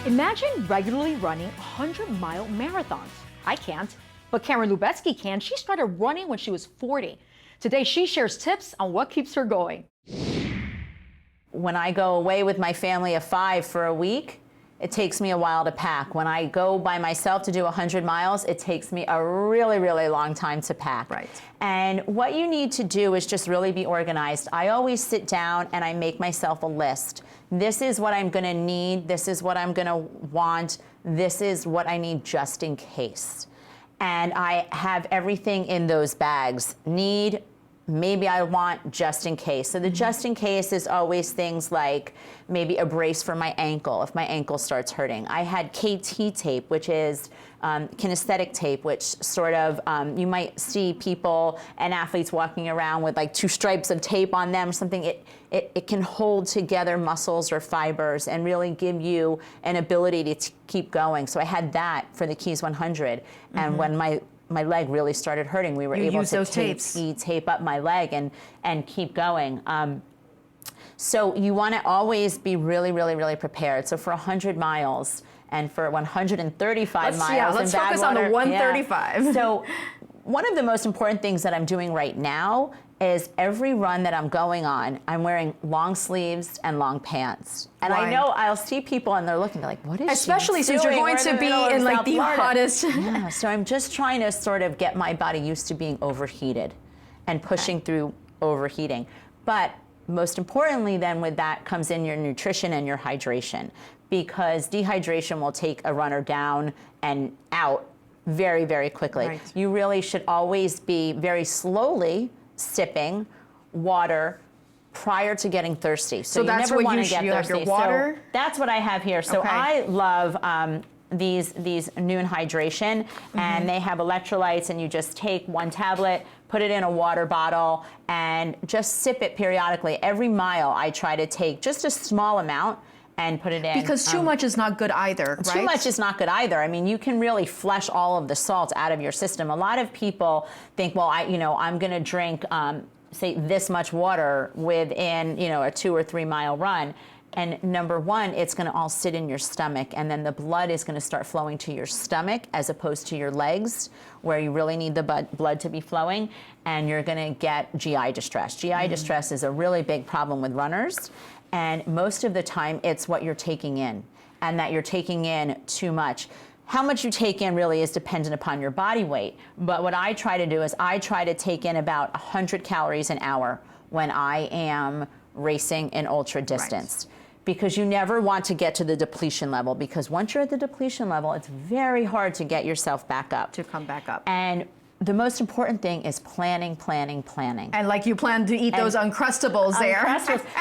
Imagine regularly running 100-mile marathons. I can't, but Caryn Lubestsky can. She started running when she was 40. Today, she shares tips on what keeps her going. When I go away with my family of 5 for a week, it takes me a while to pack. When I go by myself to do 100 miles, it takes me a really, really long time to pack. Right. And what you need to do is just really be organized. I always sit down and I make myself a list. This is what I'm gonna need, this is what I'm gonna want, this is what I need just in case. And I have everything in those bags. Need, maybe I want just in case. So the just in case is always things like maybe a brace for my ankle if my ankle starts hurting. I had KT tape, which is kinesthetic tape, which sort of, you might see people and athletes walking around with like 2 stripes of tape on them, something, it can hold together muscles or fibers and really give you an ability to keep going. So I had that for the Keys 100. And when my leg really started hurting, we were able to tape up my leg and keep going. So you want to always be really, really, really prepared. So for 100 miles and for 135 miles, yeah, let's focus on the 135. Yeah. So one of the most important things that I'm doing right now is every run that I'm going on, I'm wearing long sleeves and long pants. And I know I'll see people and they're looking, they're like, what is Especially she since you're going to be in like the hottest. Yeah, so I'm just trying to sort of get my body used to being overheated and pushing through overheating. But most importantly then with that comes in your nutrition and your hydration, because dehydration will take a runner down and out very, very quickly. Right. You really should always be very slowly sipping water prior to getting thirsty. So you that's never what want to get you thirsty. have your water? So that's what I have here. So I love these Noon Hydration, and they have electrolytes, and you just take 1 tablet, put it in a water bottle, and just sip it periodically. Every mile I try to take just a small amount and put it in. Because too much is not good either, right? Too much is not good either. I mean, you can really flush all of the salt out of your system. A lot of people think, well, I'm gonna drink, say, this much water within, a 2 or 3 mile run. And number one, it's gonna all sit in your stomach, and then the blood is gonna start flowing to your stomach as opposed to your legs, where you really need the blood to be flowing, and you're gonna get GI distress. GI distress is a really big problem with runners, and most of the time it's what you're taking in, and that you're taking in too much. How much you take in really is dependent upon your body weight, but what I try to do is I try to take in about 100 calories an hour when I am racing in ultra distance. Right. Because you never want to get to the depletion level, because once you're at the depletion level, it's very hard to get yourself back up. To come back up. And the most important thing is planning, planning, planning. And like you plan to eat those Uncrustables there.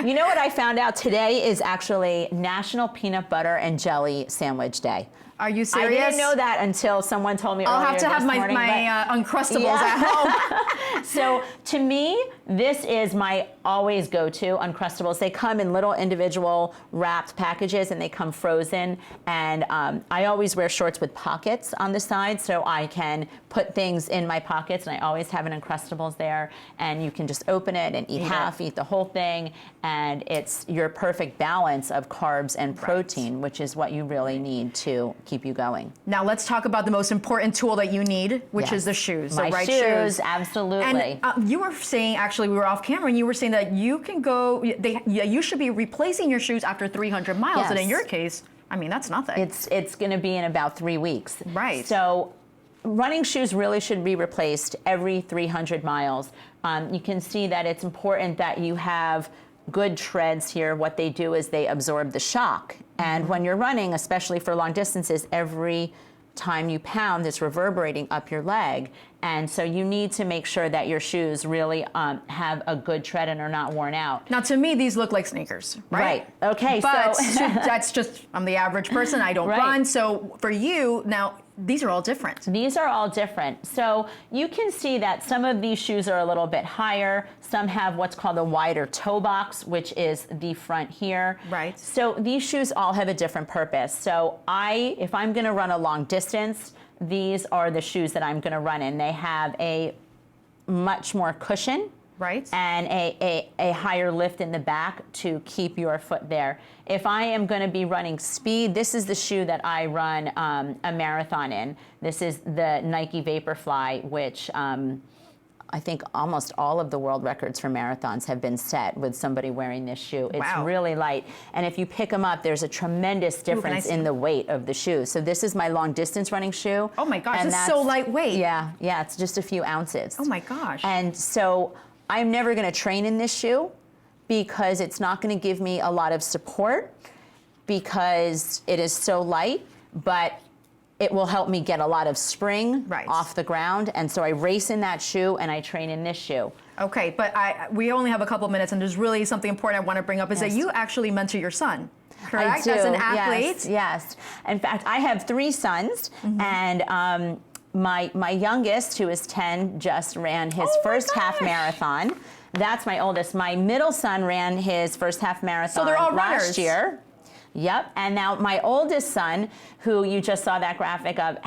You know what I found out today is actually National Peanut Butter and Jelly Sandwich Day. Are you serious? I didn't know that until someone told me earlier I'll have to have my Uncrustables at home. So to me, this is my always go-to Uncrustables. They come in little individual wrapped packages and they come frozen. And I always wear shorts with pockets on the side so I can put things in my pockets, and I always have an Uncrustables there. And you can just open it and eat half, eat the whole thing. And it's your perfect balance of carbs and protein, which is what you really need to keep you going. Now let's talk about the most important tool that you need, which is the shoes. My the right shoes, absolutely. And you were saying, actually, we were off camera, and you were saying that you can go, you should be replacing your shoes after 300 miles. Yes. And in your case, I mean, that's nothing. It's going to be in about 3 weeks. Right. So running shoes really should be replaced every 300 miles. You can see that it's important that you have good treads here. What they do is they absorb the shock. And when you're running, especially for long distances, every time you pound, it's reverberating up your leg. And so you need to make sure that your shoes really have a good tread and are not worn out. Now, to me, these look like sneakers, right? Okay, but so that's just, I'm the average person, I don't run. So for you, now, these are all different. These are all different. So you can see that some of these shoes are a little bit higher. Some have what's called a wider toe box, which is the front here. Right. So these shoes all have a different purpose. So if I'm gonna run a long distance, these are the shoes that I'm gonna run in. They have a much more cushion Right. And a higher lift in the back to keep your foot there. If I am going to be running speed, this is the shoe that I run a marathon in. This is the Nike Vaporfly, which I think almost all of the world records for marathons have been set with somebody wearing this shoe. It's Wow. really light. And if you pick them up, there's a tremendous difference in the weight of the shoe. So this is my long distance running shoe. Oh my gosh, and it's so lightweight. Yeah, it's just a few ounces. Oh my gosh. And so I'm never going to train in this shoe because it's not going to give me a lot of support because it is so light, but it will help me get a lot of spring off the ground. And so I race in that shoe and I train in this shoe. Okay, but we only have a couple minutes, and there's really something important I want to bring up is that you actually mentor your son, correct? I do. As an athlete? Yes. In fact, I have 3 sons, and my youngest, who is 10, just ran his first half marathon. That's my oldest. My middle son ran his first half marathon they're all last runners. year. Yep, and now my oldest son, who you just saw that graphic of,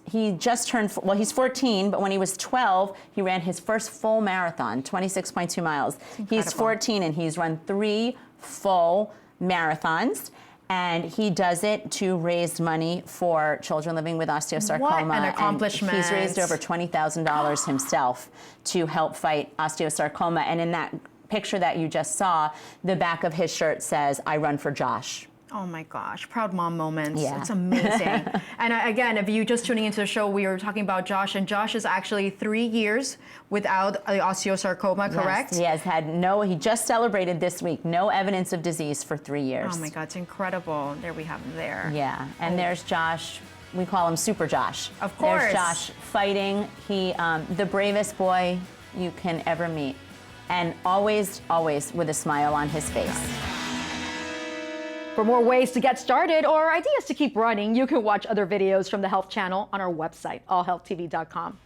he just turned, well, he's 14, but when he was 12, he ran his first full marathon, 26.2 miles. He's 14 and he's run 3 full marathons. And he does it to raise money for children living with osteosarcoma. What an accomplishment. And he's raised over $20,000 himself to help fight osteosarcoma. And in that picture that you just saw, the back of his shirt says, "I run for Josh." Oh my gosh, proud mom moments. Yeah. It's amazing. And again, if you just tuning into the show, we were talking about Josh, and Josh is actually 3 years without the osteosarcoma, correct? Yes, he just celebrated this week, no evidence of disease for 3 years. Oh my God, it's incredible. There we have him there. Yeah, and there's Josh. We call him Super Josh. Of course. There's Josh fighting. He, the bravest boy you can ever meet. And always, always with a smile on his face. For more ways to get started or ideas to keep running, you can watch other videos from the Health Channel on our website, allhealthtv.com.